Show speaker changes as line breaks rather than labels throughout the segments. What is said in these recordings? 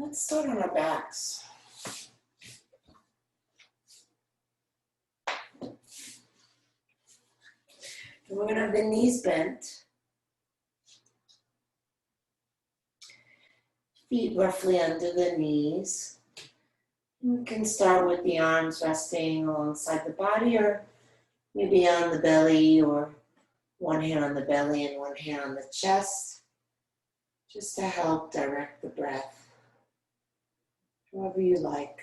Let's start on our backs. And we're going to have the knees bent, feet roughly under the knees. We can start with the arms resting alongside the body, or maybe on the belly, or one hand on the belly and one hand on the chest, just to help direct the breath, however you like.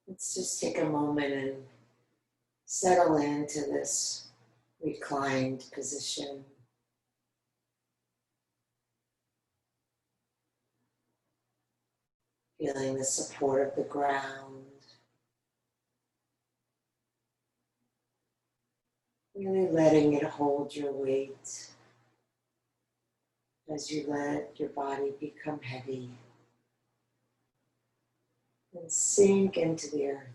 Let's just take a moment and settle into this reclined position. Feeling the support of the ground. Really letting it hold your weight as you let your body become heavy and sink into the earth.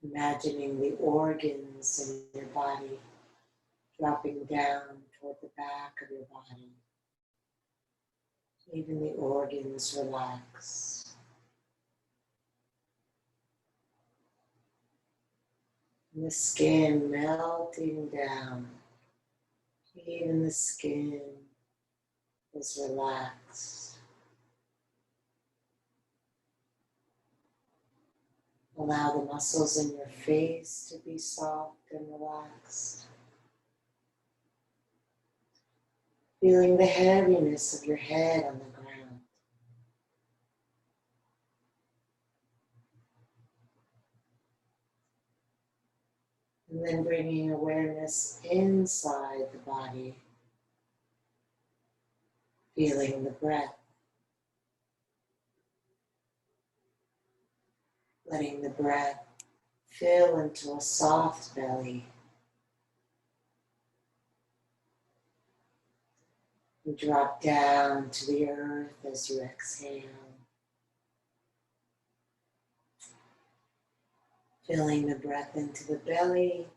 Imagining the organs in your body dropping down toward the back of your body. Even the organs relax. And the skin melting down. Even the skin is relaxed. Allow the muscles in your face to be soft and relaxed. Feeling the heaviness of your head on the ground. And then bringing awareness inside the body. Feeling the breath. Letting the breath fill into a soft belly. And drop down to the earth as you exhale. Filling the breath into the belly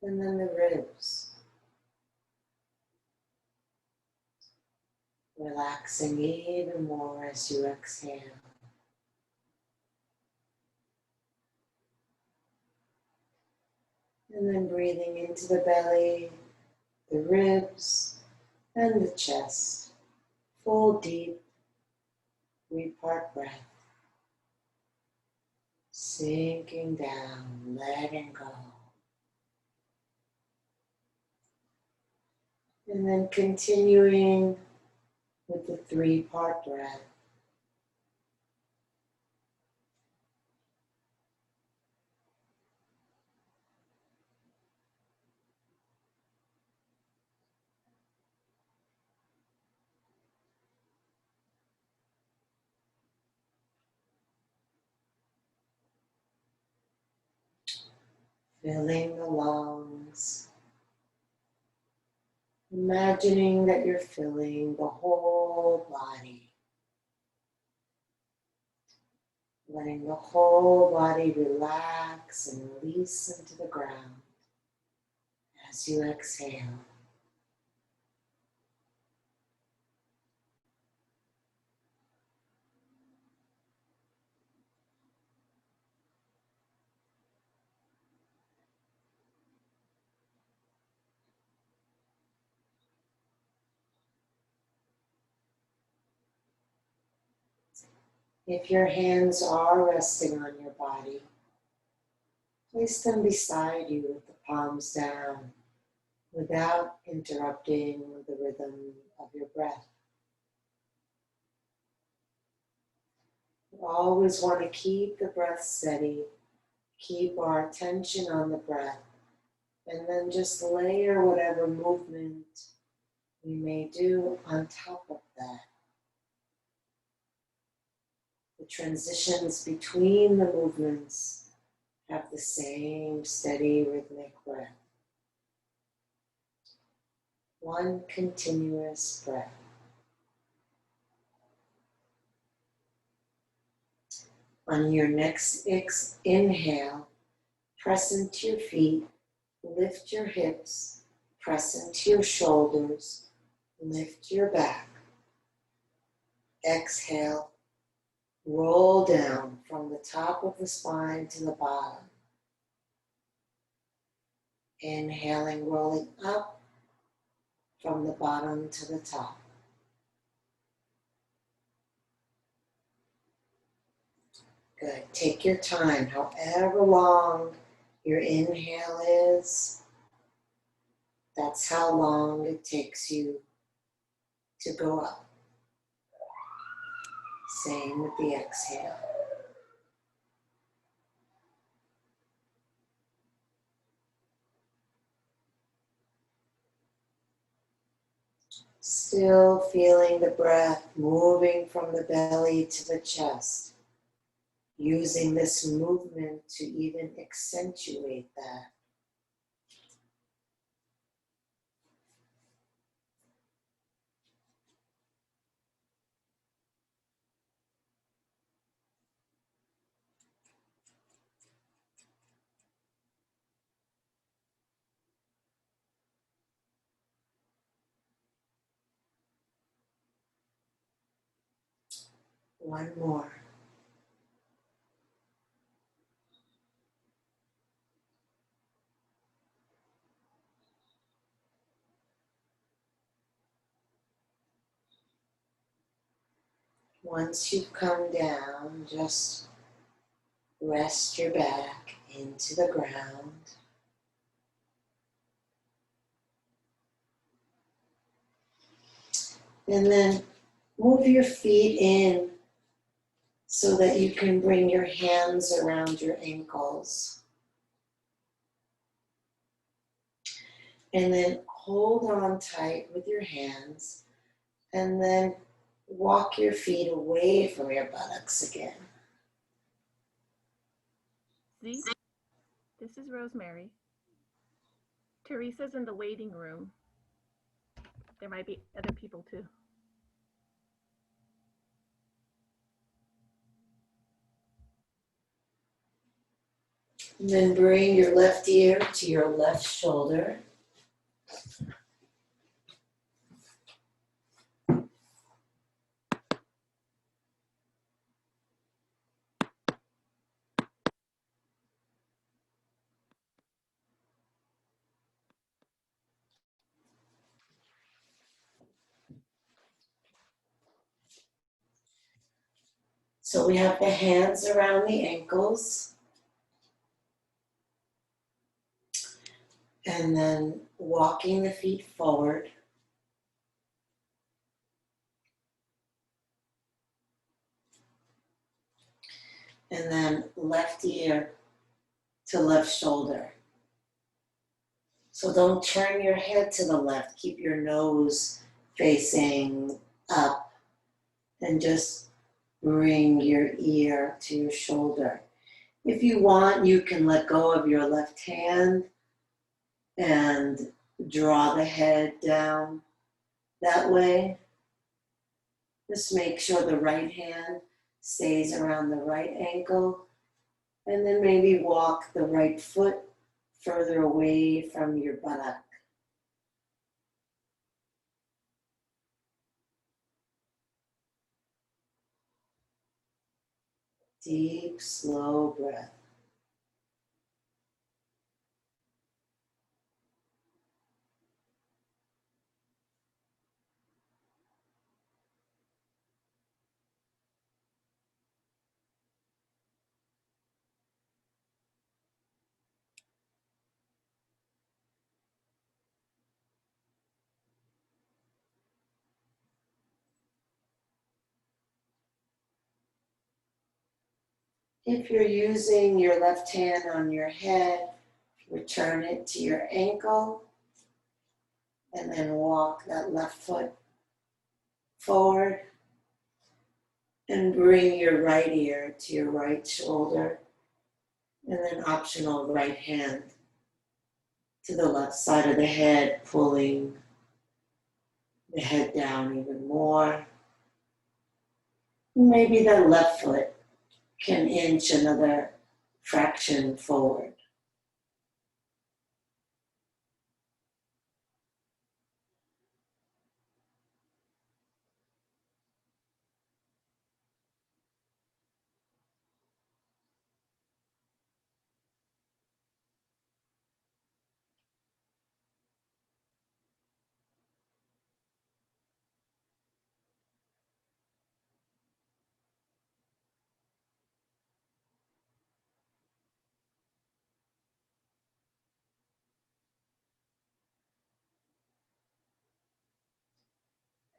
and then the ribs. Relaxing even more as you exhale. And then breathing into the belly, the ribs, and the chest. Full, deep, 3-part breath. Sinking down, letting go. And then continuing with the 3-part breath. Filling the lungs. Imagining that you're filling the whole body. Letting the whole body relax and release into the ground as you exhale. If your hands are resting on your body, place them beside you with the palms down without interrupting the rhythm of your breath. We always want to keep the breath steady, keep our attention on the breath, and then just layer whatever movement we may do on top of that. The transitions between the movements have the same steady rhythmic breath. One continuous breath. On your next inhale, press into your feet lift your hips, press into your shoulders, lift your back. Exhale, roll down from the top of the spine to the bottom. Inhaling, rolling up from the bottom to the top. Good. Take your time, however long your inhale is, that's how long it takes you to go up. Same with the exhale. Still feeling the breath moving from the belly to the chest. Using this movement to even accentuate that. One more. Once you've come down, just rest your back into the ground. And then move your feet in so that you can bring your hands around your ankles. And then hold on tight with your hands and then walk your feet away from your buttocks again.
Z, this is Rosemary. Teresa's in the waiting room. There might be other people too.
And then bring your left ear to your left shoulder. So we have the hands around the ankles. And then walking the feet forward. And then left ear to left shoulder. So don't turn your head to the left. Keep your nose facing up. And just bring your ear to your shoulder. If you want, you can let go of your left hand and draw the head down that way. Just make sure the right hand stays around the right ankle, and then maybe walk the right foot further away from your buttock. Deep, slow breath. If you're using your left hand on your head, return it to your ankle, and then walk that left foot forward, and bring your right ear to your right shoulder, and then optional right hand to the left side of the head, pulling the head down even more. Maybe the left foot can inch another fraction forward.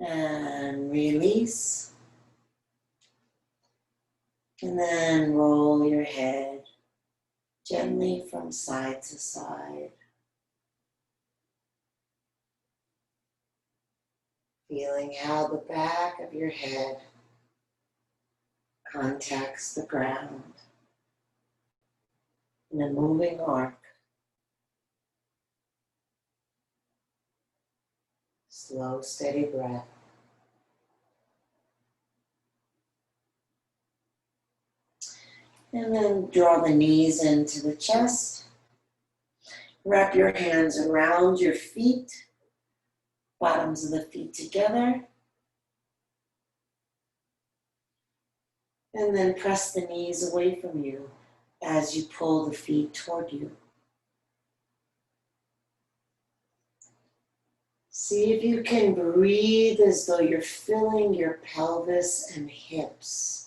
And release. And then roll your head gently from side to side. Feeling how the back of your head contacts the ground in a moving arc. Slow, steady breath. And then draw the knees into the chest. Wrap your hands around your feet, bottoms of the feet together. And then press the knees away from you as you pull the feet toward you. See if you can breathe as though you're filling your pelvis and hips.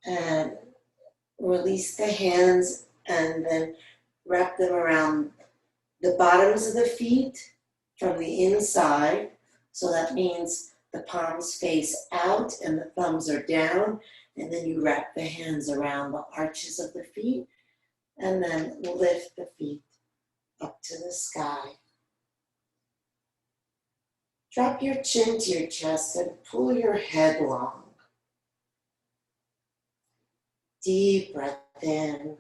And release the hands and then wrap them around the bottoms of the feet from the inside. So that means the palms face out and the thumbs are down. And then you wrap the hands around the arches of the feet and then lift the feet up to the sky. Drop your chin to your chest and pull your head long. Deep breath in.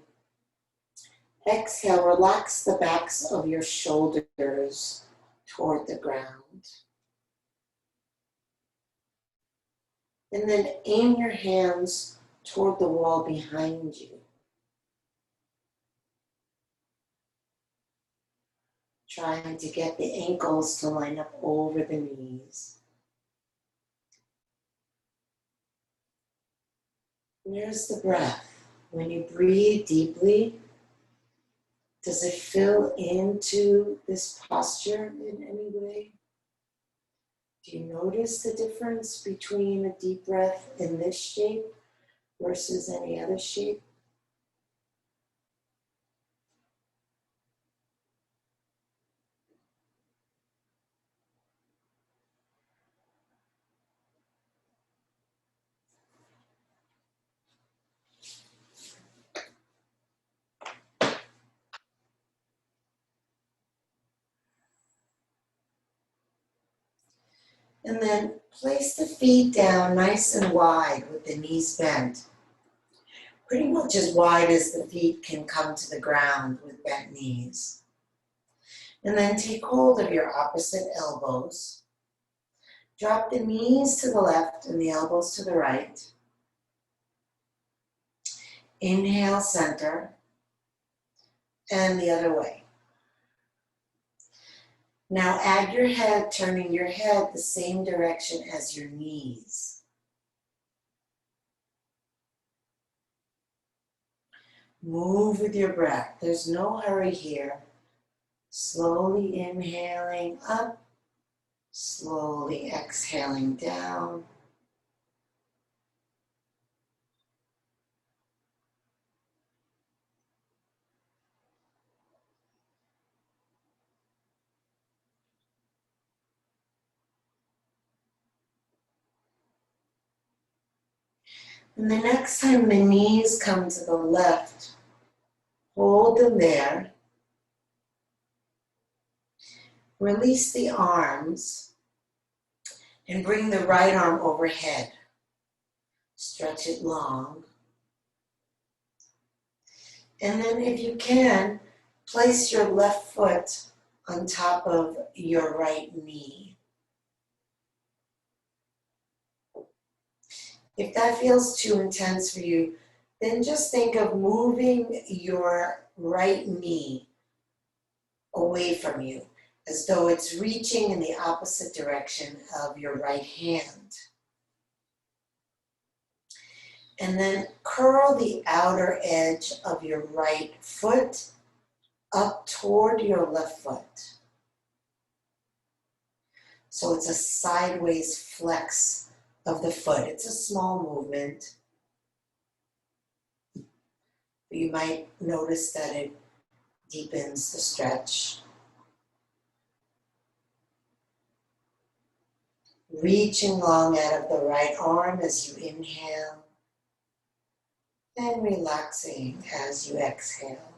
Exhale, relax the backs of your shoulders toward the ground. And then aim your hands toward the wall behind you. Trying to get the ankles to line up over the knees. And there's the breath. When you breathe deeply, does it fill into this posture in any way? Do you notice the difference between a deep breath in this shape versus any other shape? And then place the feet down nice and wide with the knees bent. Pretty much as wide as the feet can come to the ground with bent knees. And then take hold of your opposite elbows. Drop the knees to the left and the elbows to the right. Inhale, center, and the other way. Now add your head, turning your head the same direction as your knees. Move with your breath. There's no hurry here. Slowly inhaling up, slowly exhaling down. And the next time the knees come to the left, hold them there. Release the arms and bring the right arm overhead. Stretch it long. And then if you can, place your left foot on top of your right knee. If that feels too intense for you, then just think of moving your right knee away from you as though it's reaching in the opposite direction of your right hand. And then curl the outer edge of your right foot up toward your left foot. So it's a sideways flex of the foot. It's a small movement. You might notice that it deepens the stretch. Reaching long out of the right arm as you inhale and relaxing as you exhale.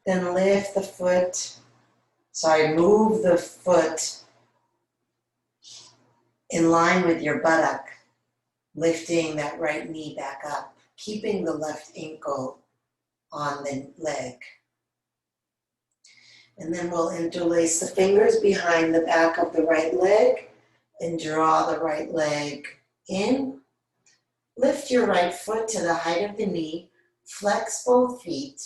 Then move the foot in line with your buttock, lifting that right knee back up, keeping the left ankle on the leg. And then we'll interlace the fingers behind the back of the right leg and draw the right leg in. Lift your right foot to the height of the knee, flex both feet.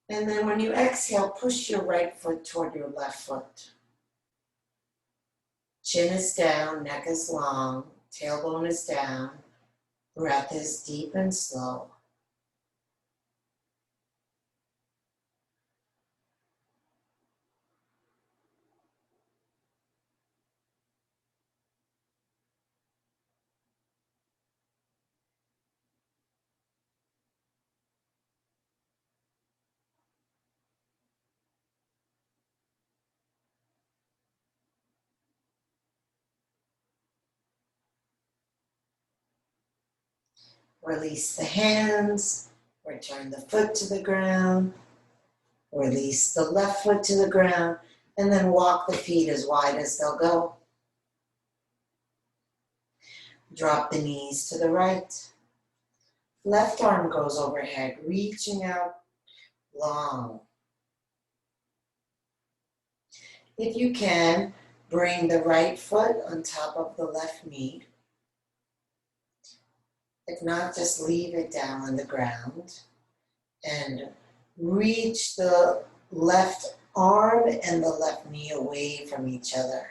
And then when you exhale, push your right foot toward your left foot. Chin is down, neck is long, tailbone is down. Breath is deep and slow. Release the hands, return the foot to the ground, release the left foot to the ground, and then walk the feet as wide as they'll go. Drop the knees to the right. Left arm goes overhead, reaching out long. If you can, bring the right foot on top of the left knee. If not, just leave it down on the ground and reach the left arm and the left knee away from each other.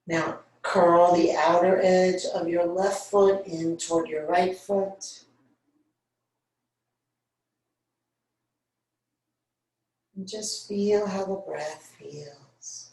Now, curl the outer edge of your left foot in toward your right foot. And just feel how the breath feels.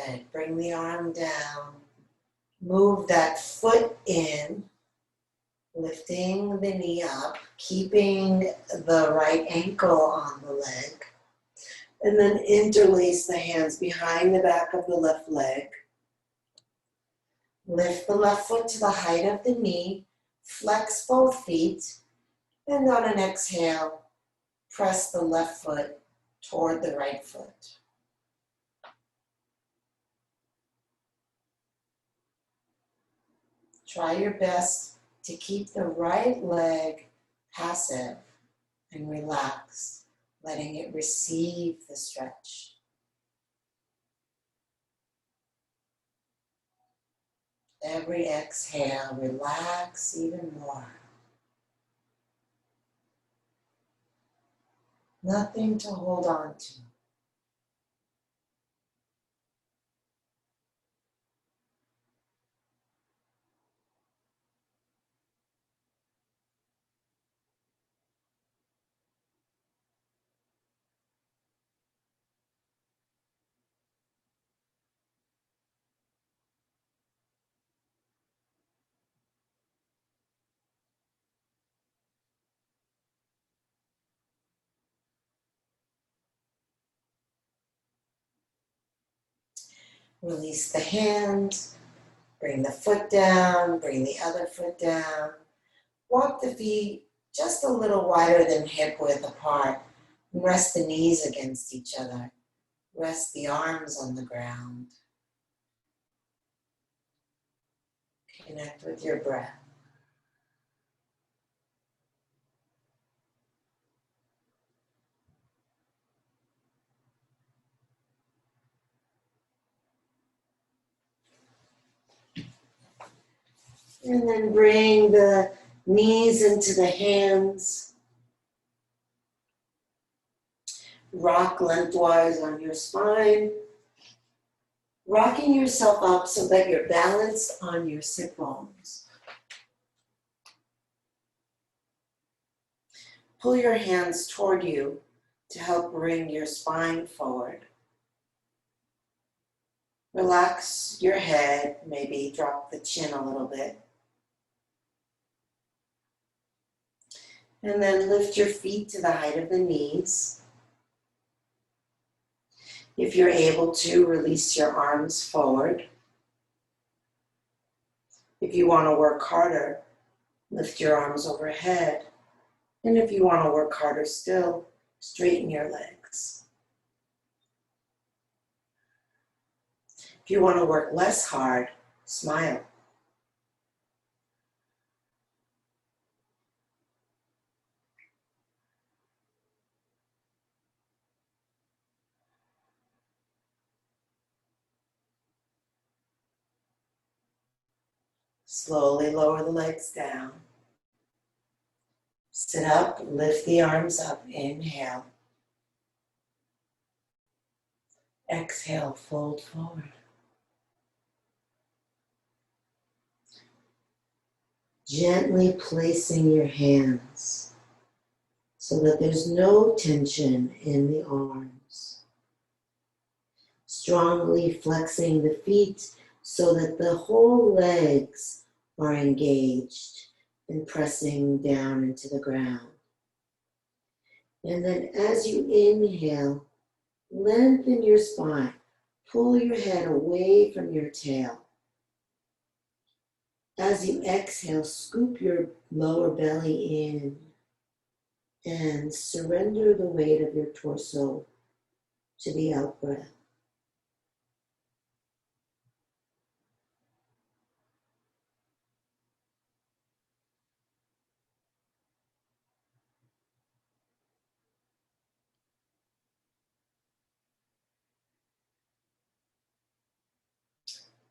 Good. Bring the arm down. Move that foot in, lifting the knee up, keeping the right ankle on the leg. And then interlace the hands behind the back of the left leg. Lift the left foot to the height of the knee. Flex both feet. And on an exhale, press the left foot toward the right foot. Try your best to keep the right leg passive and relaxed, letting it receive the stretch. Every exhale, relax even more. Nothing to hold on to. Release the hand, bring the foot down, bring the other foot down. Walk the feet just a little wider than hip width apart. And rest the knees against each other. Rest the arms on the ground. Connect with your breath. And then bring the knees into the hands. Rock lengthwise on your spine. Rocking yourself up so that you're balanced on your sit bones. Pull your hands toward you to help bring your spine forward. Relax your head, maybe drop the chin a little bit. And then lift your feet to the height of the knees. If you're able to, release your arms forward. If you want to work harder, lift your arms overhead. And if you want to work harder still, straighten your legs. If you want to work less hard, smile. Slowly lower the legs down. Sit up, lift the arms up, inhale. Exhale, fold forward. Gently placing your hands so that there's no tension in the arms. Strongly flexing the feet so that the whole legs are engaged and pressing down into the ground. And then as you inhale, lengthen your spine. Pull your head away from your tail. As you exhale, scoop your lower belly in and surrender the weight of your torso to the out breath.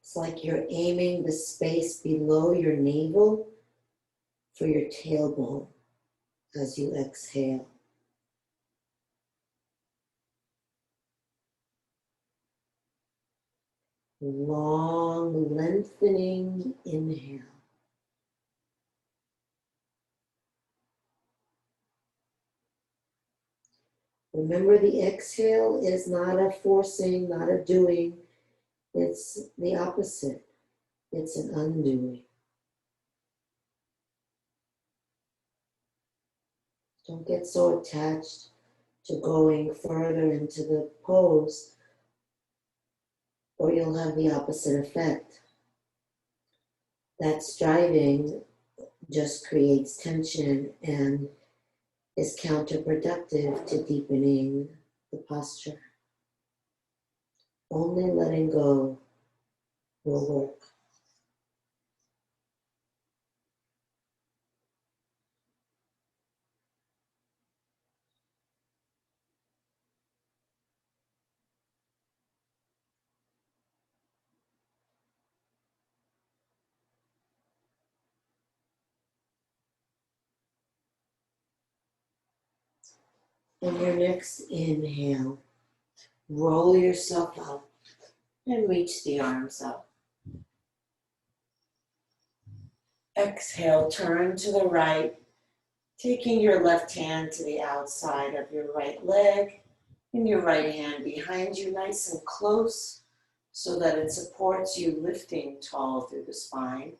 It's like you're aiming the space below your navel for your tailbone as you exhale. Long, lengthening inhale. Remember, the exhale is not a forcing, not a doing. It's the opposite. It's an undoing. Don't get so attached to going further into the pose, or you'll have the opposite effect. That striving just creates tension and is counterproductive to deepening the posture. Only letting go will work. On your next inhale, roll yourself up and reach the arms up. Exhale, turn to the right, taking your left hand to the outside of your right leg and your right hand behind you, nice and close, so that it supports you lifting tall through the spine.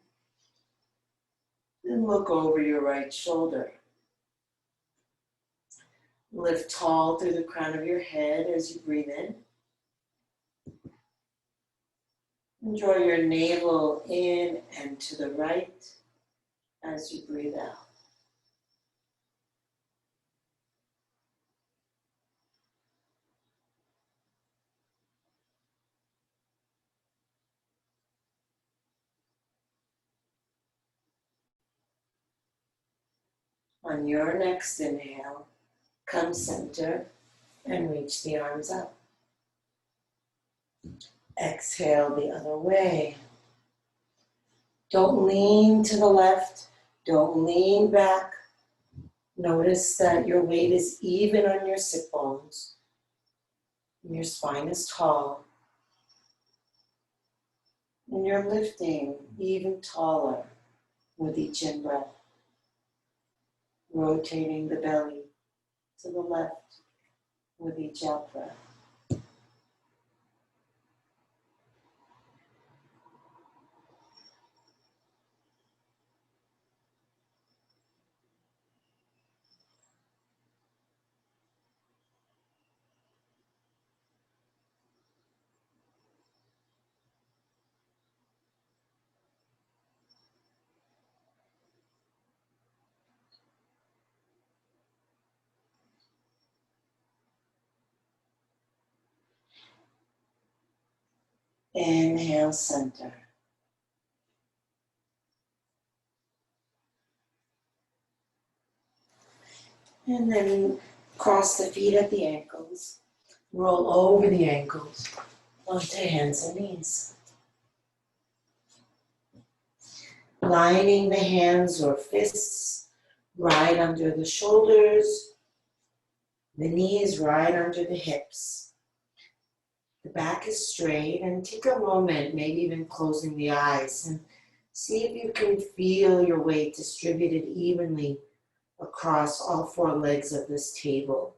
And look over your right shoulder. Lift tall through the crown of your head as you breathe in. And draw your navel in and to the right as you breathe out. On your next inhale, come center and reach the arms up. Exhale the other way. Don't lean to the left. Don't lean back. Notice that your weight is even on your sit bones. Your spine is tall. And you're lifting even taller with each in-breath. Rotating the belly to the left with each out-breath. Inhale, center. And then cross the feet at the ankles. Roll over the ankles onto hands and knees. Lining the hands or fists right under the shoulders, the knees right under the hips. The back is straight, and take a moment, maybe even closing the eyes, and see if you can feel your weight distributed evenly across all four legs of this table.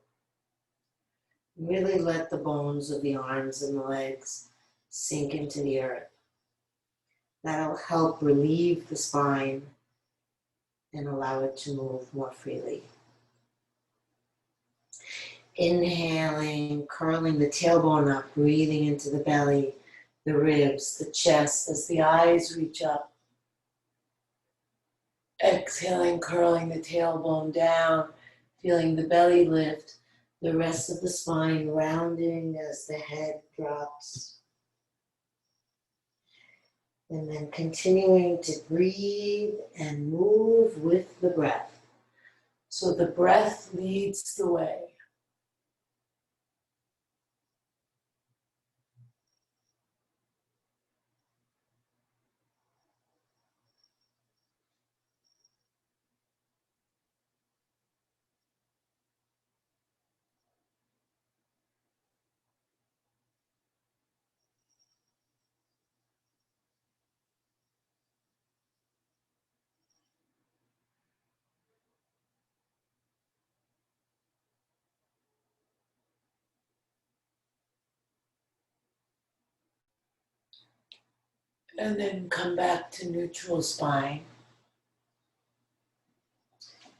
Really let the bones of the arms and the legs sink into the earth. That'll help relieve the spine and allow it to move more freely. Inhaling, curling the tailbone up, breathing into the belly, the ribs, the chest as the eyes reach up. Exhaling, curling the tailbone down, feeling the belly lift, the rest of the spine rounding as the head drops. And then continuing to breathe and move with the breath. So the breath leads the way. And then come back to neutral spine.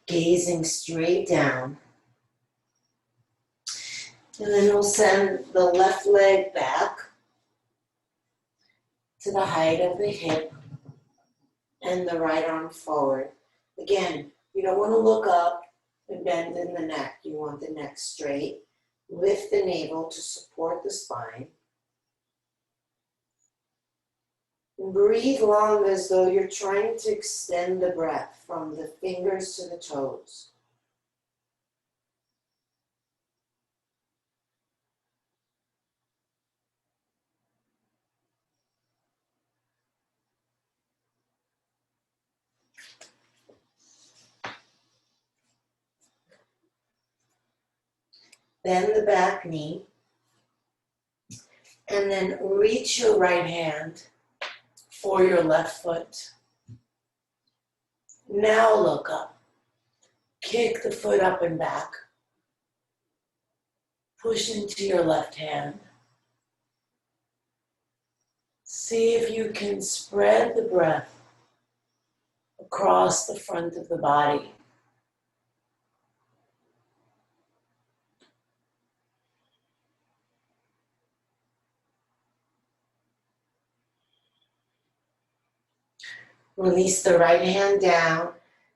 Gazing straight down. And then we'll send the left leg back to the height of the hip and the right arm forward. Again, you don't want to look up and bend in the neck. You want the neck straight. Lift the navel to support the spine. And breathe long as though you're trying to extend the breath from the fingers to the toes. Bend the back knee. And then reach your right hand for your left foot. Now look up. Kick the foot up and back. Push into your left hand. See if you can spread the breath across the front of the body. Release the right hand down.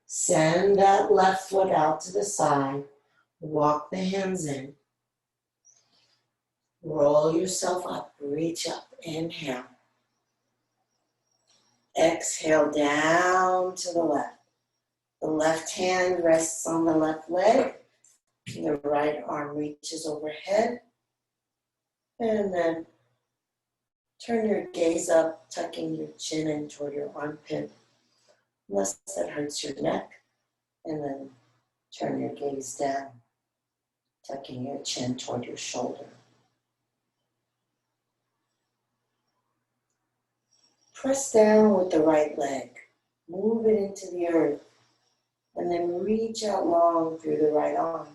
Send that left foot out to the side. Walk the hands in. Roll yourself up. Reach up. Inhale. Exhale down to the left. The left hand rests on the left leg. The right arm reaches overhead. And then turn your gaze up, tucking your chin in toward your armpit, unless that hurts your neck. And then turn your gaze down, tucking your chin toward your shoulder. Press down with the right leg. Move it into the earth. And then reach out long through the right arm.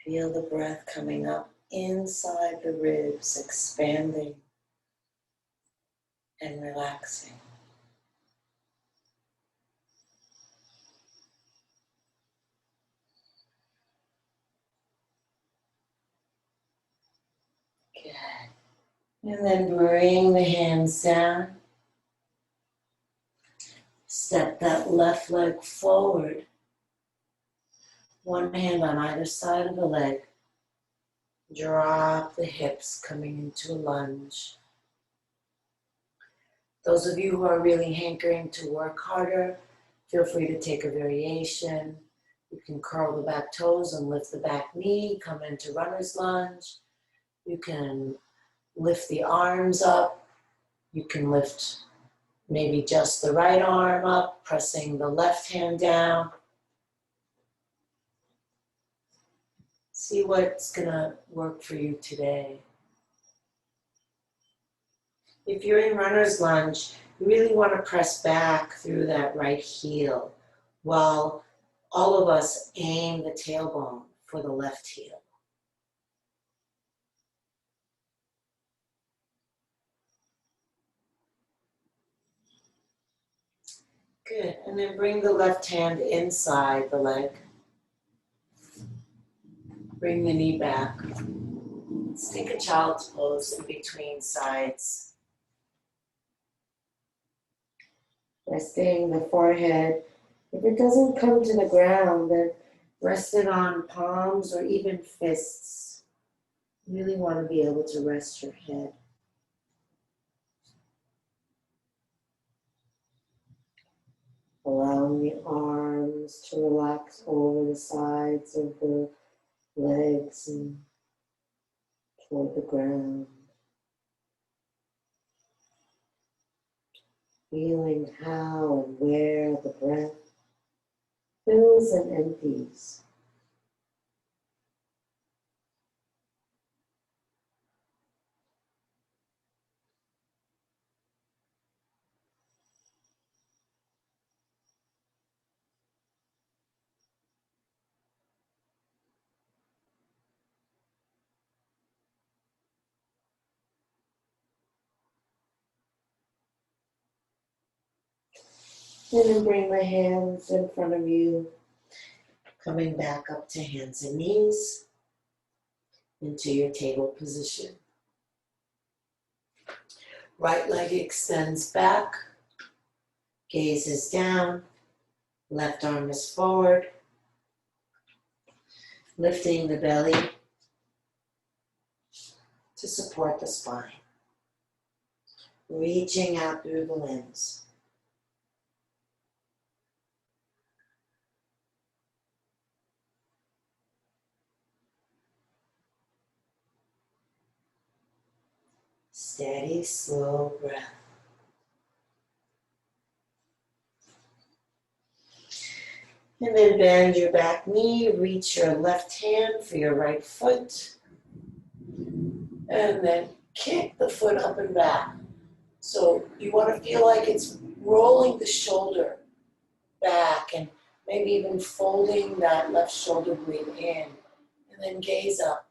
Feel the breath coming up inside the ribs, expanding and relaxing. Good. And then bring the hands down. Step that left leg forward. One hand on either side of the leg. Drop the hips, coming into a lunge. Those of you who are really hankering to work harder, feel free to take a variation. You can curl the back toes and lift the back knee, come into runner's lunge. You can lift the arms up. You can lift maybe just the right arm up, pressing the left hand down. See what's gonna work for you today. If you're in runner's lunge, you really want to press back through that right heel while all of us aim the tailbone for the left heel. Good, and then bring the left hand inside the leg. Bring the knee back. Let's take a child's pose in between sides. Resting the forehead. If it doesn't come to the ground, then rest it on palms or even fists. You really want to be able to rest your head. Allowing the arms to relax over the sides of the legs and toward the ground. Feeling how and where the breath fills and empties. And then bring the hands in front of you, coming back up to hands and knees, into your table position. Right leg extends back, gaze is down, left arm is forward, lifting the belly to support the spine, reaching out through the limbs. Steady, slow breath. And then bend your back knee, reach your left hand for your right foot, and then kick the foot up and back. So you want to feel like it's rolling the shoulder back and maybe even folding that left shoulder blade in, and then gaze up.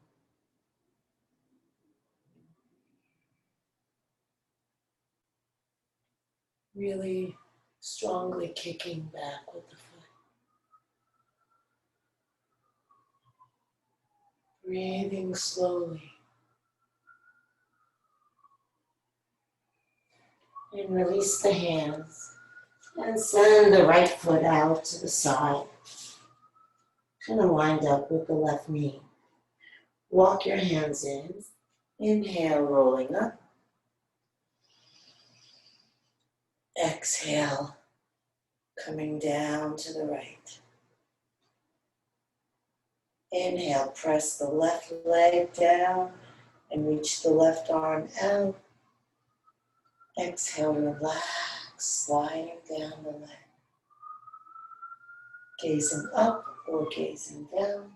Really strongly kicking back with the foot. Breathing slowly. And release the hands. And send the right foot out to the side. Kind of lined up with the left knee. Walk your hands in. Inhale, rolling up. Exhale, coming down to the right. Inhale, press the left leg down and reach the left arm out. Exhale, relax, sliding down the leg. Gazing up or gazing down.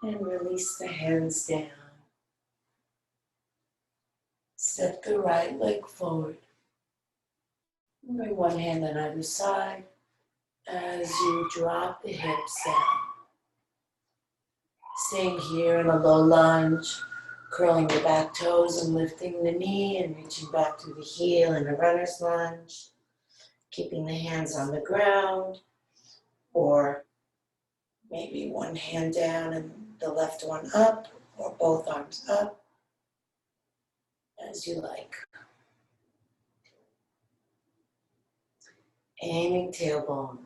And release the hands down. Step the right leg forward. Bring one hand on either side as you drop the hips down. Staying here in a low lunge, curling the back toes and lifting the knee and reaching back through the heel in a runner's lunge. Keeping the hands on the ground, or maybe one hand down and the left one up, or both arms up, as you like. Aiming tailbone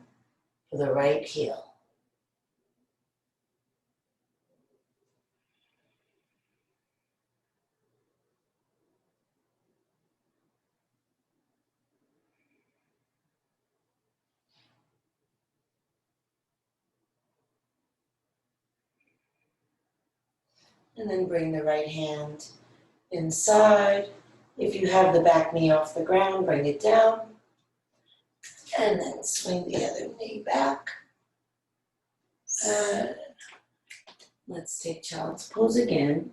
for the right heel. And then bring the right hand inside. If you have the back knee off the ground, bring it down. And then swing the other knee back. Let's take child's pose again.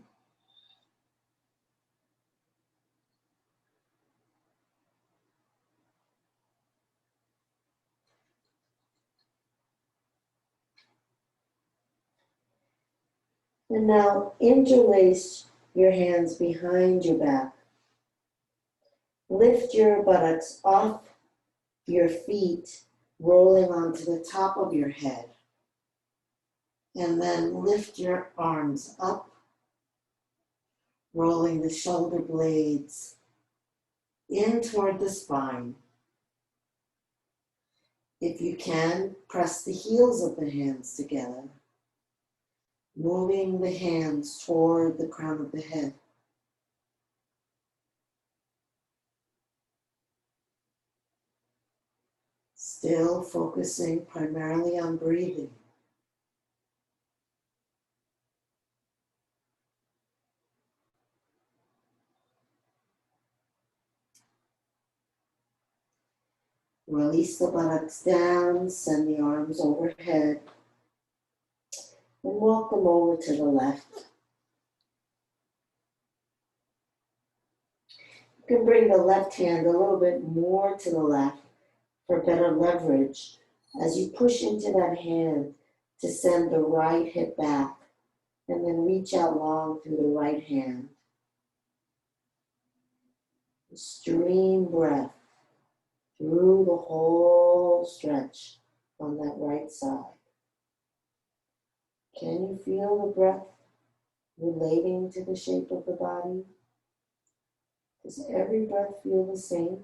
And now interlace your hands behind your back. Lift your buttocks off your feet, rolling onto the top of your head. And then lift your arms up, rolling the shoulder blades in toward the spine. If you can, press the heels of the hands together, moving the hands toward the crown of the head. Still focusing primarily on breathing. Release the buttocks down, send the arms overhead, and walk them over to the left. You can bring the left hand a little bit more to the left for better leverage as you push into that hand to send the right hip back and then reach out long through the right hand. Stream breath through the whole stretch on that right side. Can you feel the breath relating to the shape of the body? Does every breath feel the same?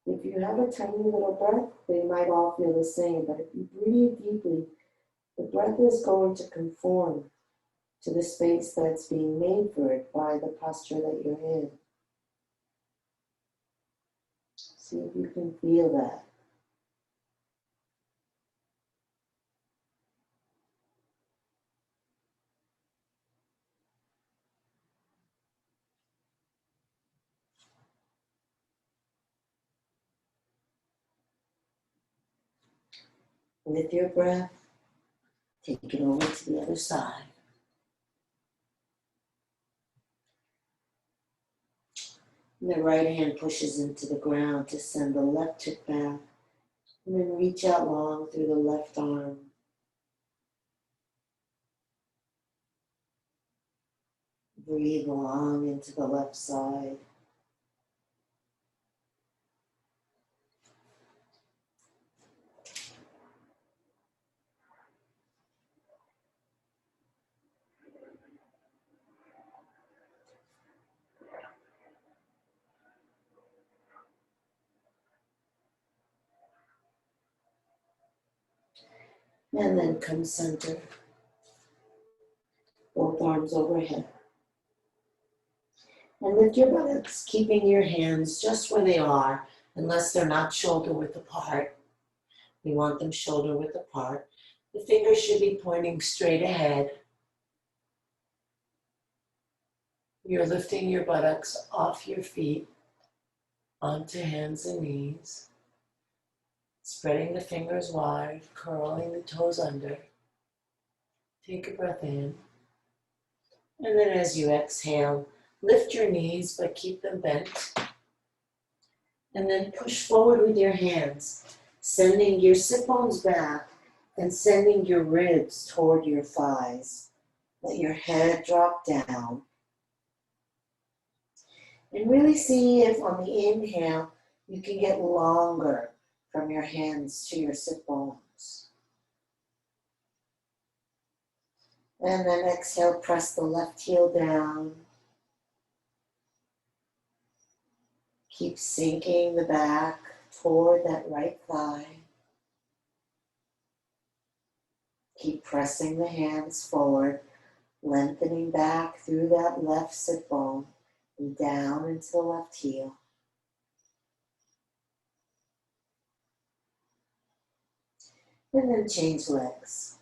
If you have a tiny little breath, they might all feel the same, but if you breathe deeply, the breath is going to conform to the space that's being made for it by the posture that you're in. See if you can feel that. With your breath, take it over to the other side. And the right hand pushes into the ground to send the left hip back. And then reach out long through the left arm. Breathe long into the left side. And then come center. Both arms overhead. And lift your buttocks, keeping your hands just where they are, unless they're not shoulder width apart. We want them shoulder width apart. The fingers should be pointing straight ahead. You're lifting your buttocks off your feet onto hands and knees. Spreading the fingers wide, curling the toes under. Take a breath in. And then as you exhale, lift your knees but keep them bent. And then push forward with your hands, sending your sit bones back and sending your ribs toward your thighs. Let your head drop down. And really see if on the inhale, you can get longer from your hands to your sit bones. And then exhale, press the left heel down. Keep sinking the back toward that right thigh. Keep pressing the hands forward, lengthening back through that left sit bone and down into the left heel. And then change legs.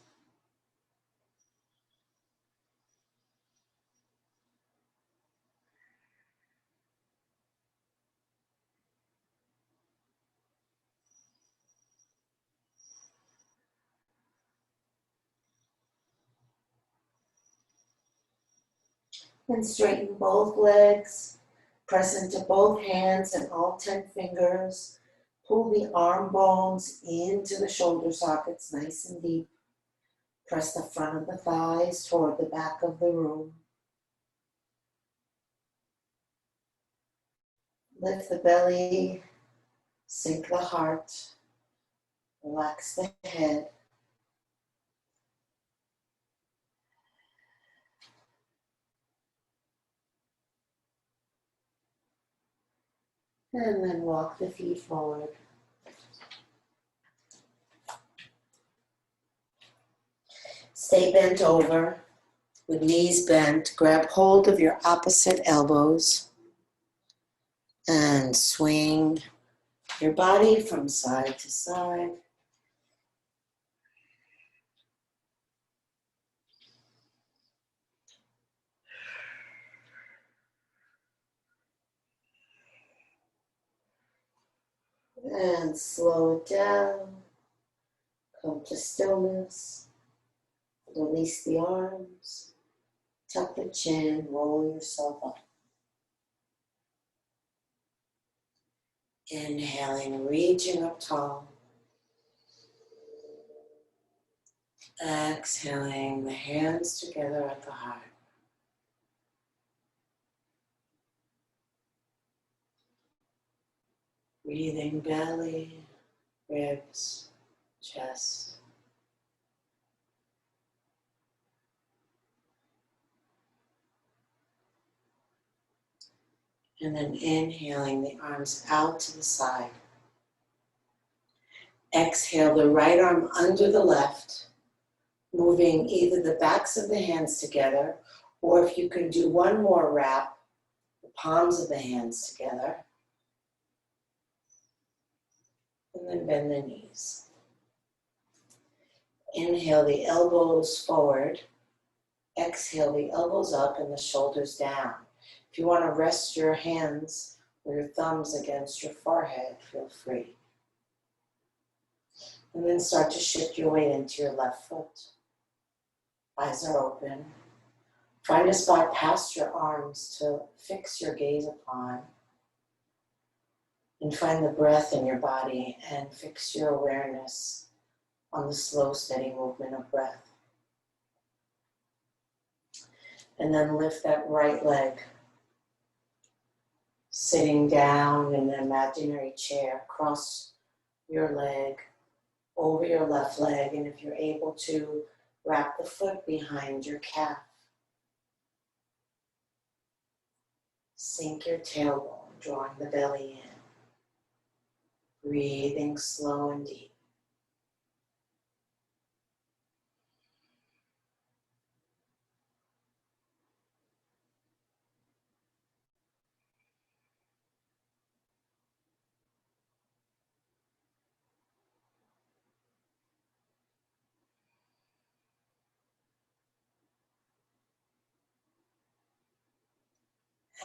And straighten both legs. Press into both hands and all 10 fingers. Pull the arm bones into the shoulder sockets nice and deep. Press the front of the thighs toward the back of the room. Lift the belly, sink the heart, relax the head. And then walk the feet forward. Stay bent over with knees bent. Grab hold of your opposite elbows and swing your body from side to side. And slow it down. Come to stillness. Release the arms. Tuck the chin. Roll yourself up. Inhaling, reaching up tall. Exhaling, the hands together at the heart. Breathing belly, ribs, chest. And then inhaling the arms out to the side. Exhale the right arm under the left, moving either the backs of the hands together, or if you can do one more wrap, the palms of the hands together. And then bend the knees. Inhale the elbows forward. Exhale the elbows up and the shoulders down. If you want to rest your hands or your thumbs against your forehead, feel free. And then start to shift your weight into your left foot. Eyes are open. Find a spot past your arms to fix your gaze upon. And find the breath in your body and fix your awareness on the slow, steady movement of breath. And then lift that right leg. Sitting down in an imaginary chair, cross your leg over your left leg, and if you're able to, wrap the foot behind your calf. Sink your tailbone, drawing the belly in. Breathing slow and deep.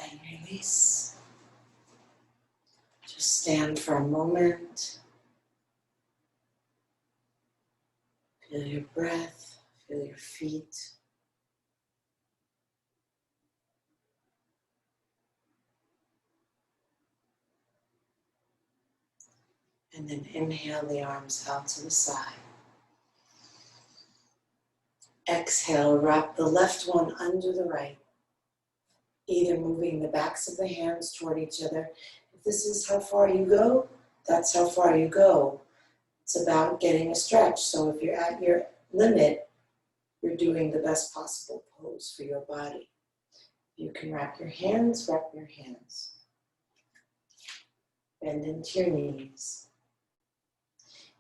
And release. Just stand for a moment. Feel your breath, feel your feet. And then inhale the arms out to the side. Exhale, wrap the left one under the right, either moving the backs of the hands toward each other. If this is how far you go, that's how far you go. It's about getting a stretch. So if you're at your limit, you're doing the best possible pose for your body. You can wrap your hands, wrap your hands. Bend into your knees.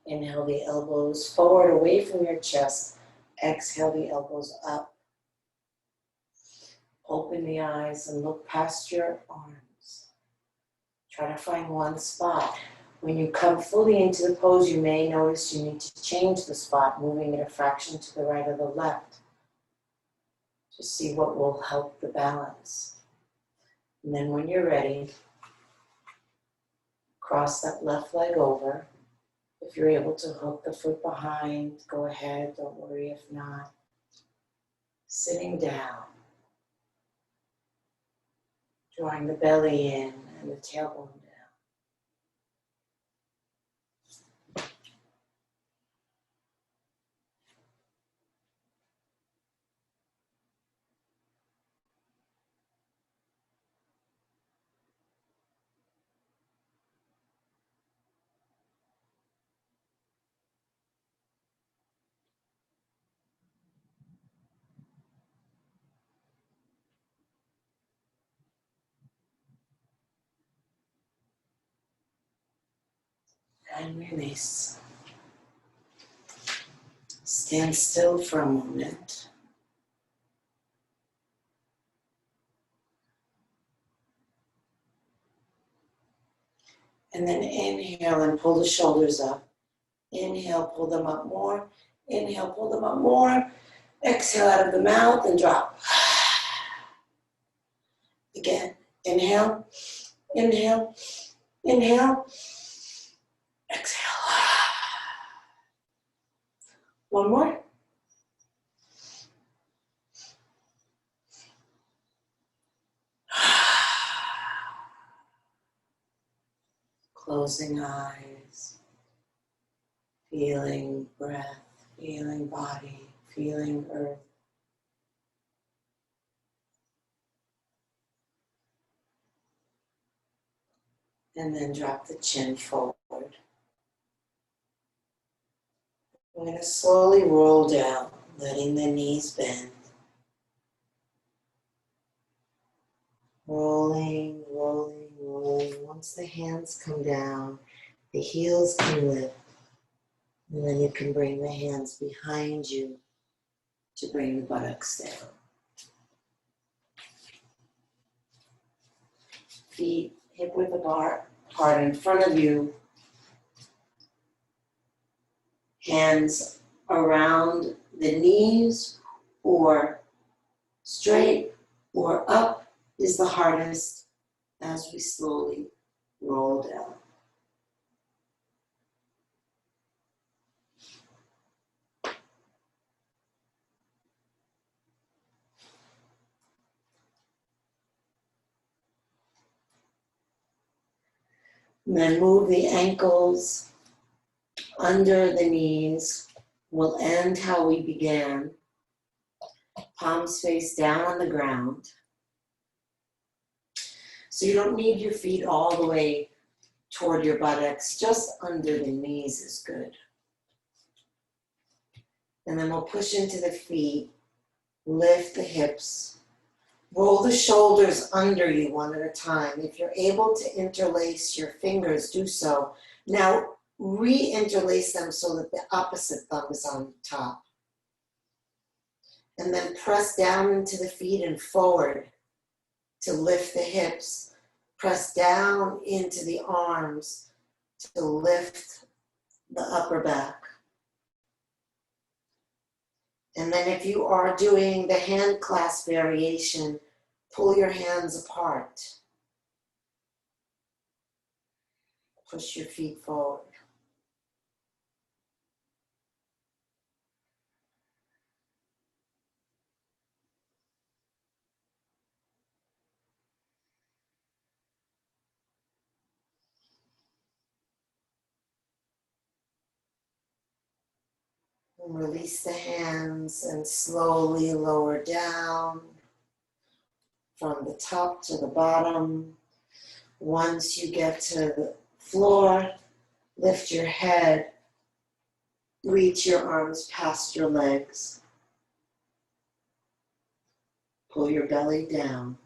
Inhale the elbows forward away from your chest. Exhale the elbows up. Open the eyes and look past your arms. Try to find one spot. When you come fully into the pose, you may notice you need to change the spot, moving it a fraction to the right or the left. Just see what will help the balance. And then when you're ready, cross that left leg over. If you're able to hook the foot behind, go ahead, don't worry if not. Sitting down, drawing the belly in and the tailbone down. And release. Stand still for a moment. And then inhale and pull the shoulders up. Inhale, pull them up more. Inhale, pull them up more. Exhale out of the mouth and drop. Again, inhale, inhale, inhale, exhale. One more. Closing eyes, feeling breath, feeling body, feeling earth. And then drop the chin forward. We're going to slowly roll down, letting the knees bend. Rolling, rolling, rolling. Once the hands come down, the heels can lift. And then you can bring the hands behind you to bring the buttocks down. Feet hip width apart in front of you. Hands around the knees or straight or up is the hardest as we slowly roll down. And then move the ankles under the knees. We'll end how we began. palms face down on the ground. So you don't need your feet all the way toward your buttocks, just under the knees is good. And then we'll push into the feet, lift the hips, roll the shoulders under you one at a time. If you're able to interlace your fingers, do so. Now re-interlace them so that the opposite thumb is on top. And then press down into the feet and forward to lift the hips. Press down into the arms to lift the upper back. And then if you are doing the hand clasp variation, pull your hands apart. Push your feet forward. And release the hands and slowly lower down from the top to the bottom. Once you get to the floor, lift your head, reach your arms past your legs. Pull your belly down.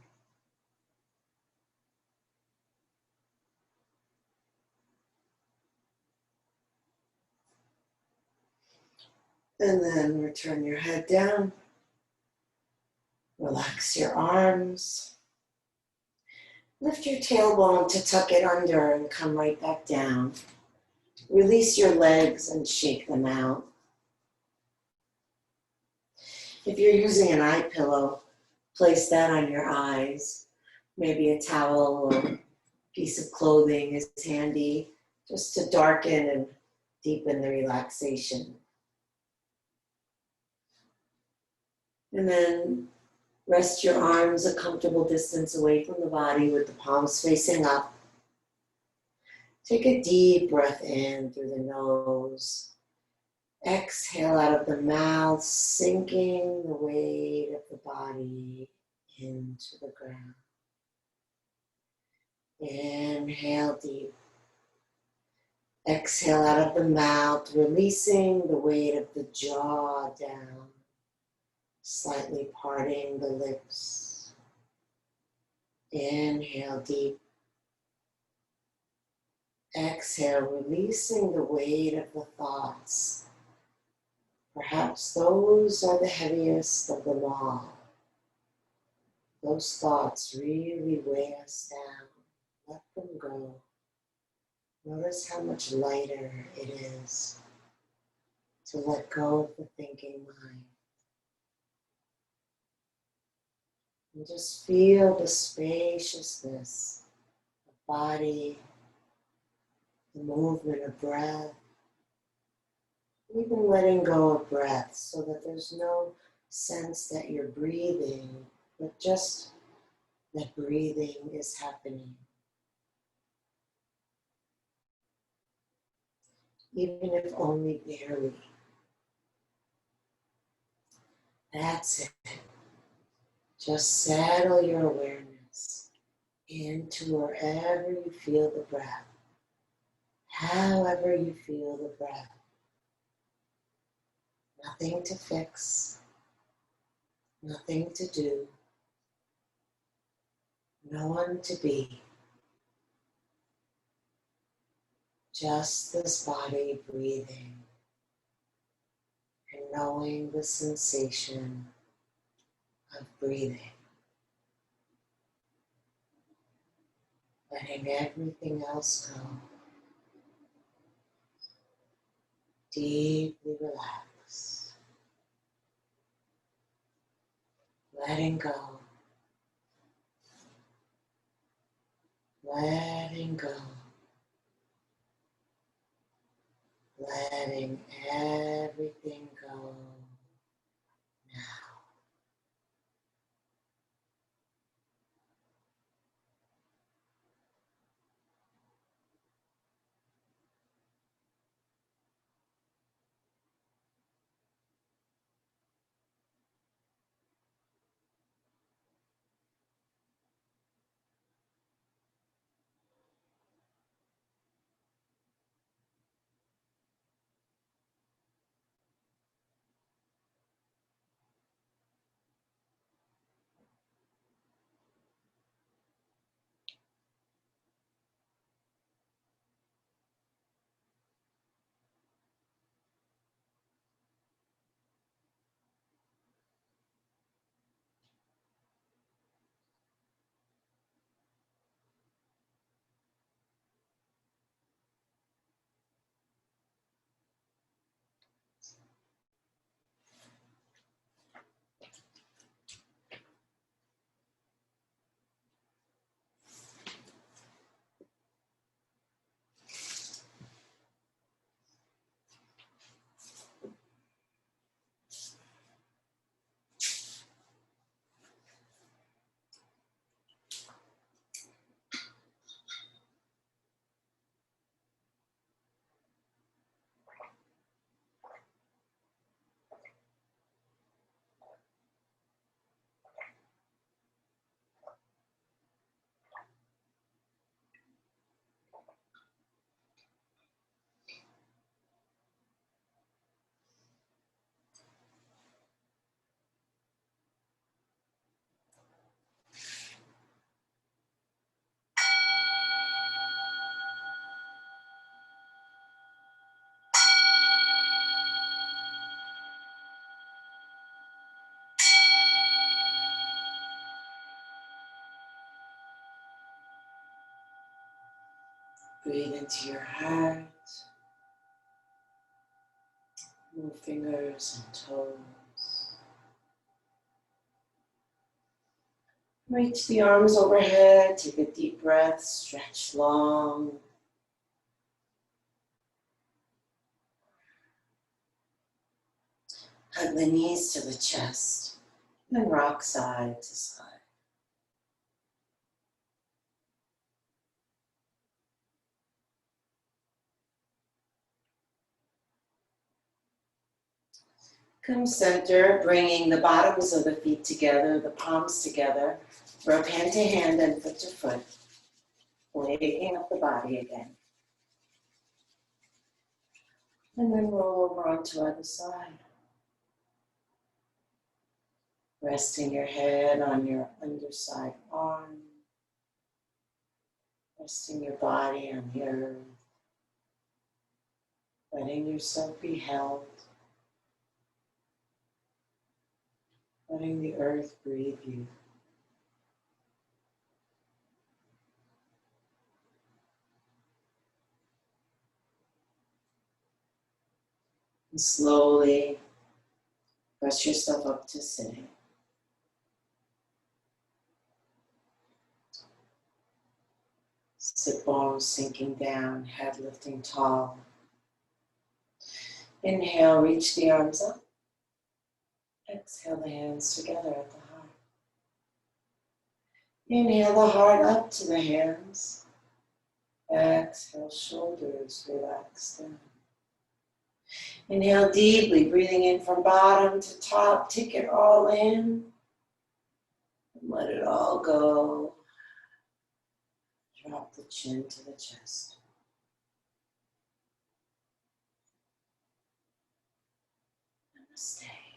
And then return your head down. Relax your arms. Lift your tailbone to tuck it under and come right back down. Release your legs and shake them out. If you're using an eye pillow, place that on your eyes. Maybe a towel or piece of clothing is handy just to darken and deepen the relaxation. And then rest your arms a comfortable distance away from the body with the palms facing up. Take a deep breath in through the nose. Exhale out of the mouth, sinking the weight of the body into the ground. Inhale deep. Exhale out of the mouth, releasing the weight of the jaw down, slightly parting the lips. Inhale deep. Exhale, releasing the weight of the thoughts. Perhaps those are the heaviest of them all. Those thoughts really weigh us down. Let them go. Notice how much lighter it is to let go of the thinking mind. And just feel the spaciousness of body, the movement of breath, even letting go of breath so that there's no sense that you're breathing, but just that breathing is happening. Even if only barely. That's it. Just settle your awareness into wherever you feel the breath, however you feel the breath. Nothing to fix, nothing to do, no one to be. Just this body breathing and knowing the sensation of breathing. Letting everything else go. Deeply relax. Letting go. Letting go. Letting everything go now. Breathe into your heart. Move fingers and toes. Reach the arms overhead. Take a deep breath. Stretch long. Hug the knees to the chest. And rock side to side. Come center, bringing the bottoms of the feet together, the palms together. Rub hand to hand and foot to foot. Waking up the body again. And then roll over onto other side. Resting your head on your underside arm. Resting your body on the earth. Letting yourself be held. Letting the earth breathe you. And slowly press yourself up to sitting. Sit bones sinking down, head lifting tall. Inhale, reach the arms up. Exhale the hands together at the heart. Inhale the heart up to the hands. Exhale, shoulders relax down. Inhale deeply, breathing in from bottom to top. Take it all in. And let it all go. Drop the chin to the chest. Namaste.